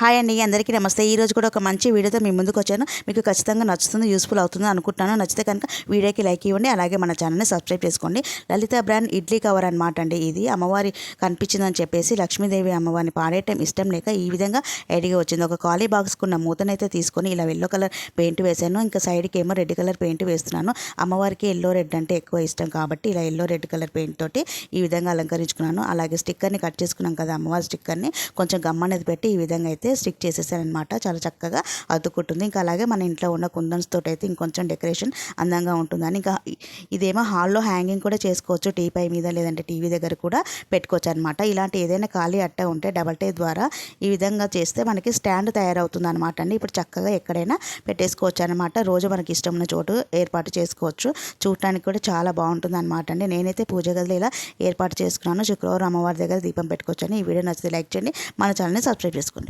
Hi అండి, అందరికీ నమస్తే. ఈరోజు కూడా ఒక మంచి వీడియోతో మీ ముందుకు వచ్చాను. మీకు ఖచ్చితంగా నచ్చుతుంది, యూస్ఫుల్ అవుతుంది అనుకుంటున్నాను. నచ్చితే కనుక వీడియోకి లైక్ ఇవ్వండి, అలాగే మన ఛానల్ని సబ్స్క్రైబ్ చేసుకోండి. లలిత బ్రాండ్ ఇడ్లీ కవర్ అనమాట అండి. ఇది అమ్మవారి కనిపించిందని చెప్పేసి లక్ష్మీదేవి అమ్మవారిని పాడేయటం ఇష్టం లేక ఈ విధంగా ఐడిగా వచ్చింది. ఒక ఖాళీ బాక్స్కున్న మూతనైతే తీసుకొని ఇలా ఎల్లో కలర్ పెయింట్ వేసాను. ఇంకా సైడ్కి ఏమో రెడ్ కలర్ పెయింట్ వేస్తున్నాను. అమ్మవారికి ఎల్లో రెడ్ అంటే ఎక్కువ ఇష్టం కాబట్టి ఇలా ఎల్లో రెడ్ కలర్ పెయింట్ తోటి ఈ విధంగా అలంకరించుకున్నాను. అలాగే స్టిక్కర్ని కట్ చేసుకున్నాం కదా, అమ్మవారి స్టిక్కర్ని కొంచెం గమ్ అనేది పెట్టి ఈ విధంగా అయితే స్టిక్ చేసేసానమాట. చాలా చక్కగా అతుక్కుంటుంది. ఇంకా అలాగే మన ఇంట్లో ఉన్న కుందన్స్ తోటి అయితే ఇంకొంచెం డెకరేషన్ అందంగా ఉంటుందని ఇంకా ఇదేమో హాల్లో హ్యాంగింగ్ కూడా చేసుకోవచ్చు. టీపై మీద లేదంటే టీవీ దగ్గర కూడా పెట్టుకోవచ్చు అనమాట. ఇలాంటి ఏదైనా ఖాళీ అట్ట ఉంటే డబల్ టేప్ ద్వారా ఈ విధంగా చేస్తే మనకి స్టాండ్ తయారవుతుంది అనమాట అండి. ఇప్పుడు చక్కగా ఎక్కడైనా పెట్టేసుకోవచ్చు అనమాట. రోజు మనకి ఇష్టం ఉన్న చోటు ఏర్పాటు చేసుకోవచ్చు. చూడటానికి కూడా చాలా బాగుంటుంది అనమాట అండి. నేనైతే పూజ గదిలో ఇలా ఏర్పాటు చేసుకున్నాను. శుక్రవారం అమ్మవారి దగ్గర దీపం పెట్టుకోవచ్చు అని. ఈ వీడియో నచ్చితే లైక్ చేయండి, మన ఛానల్ని సబ్స్క్రైబ్ చేసుకోండి.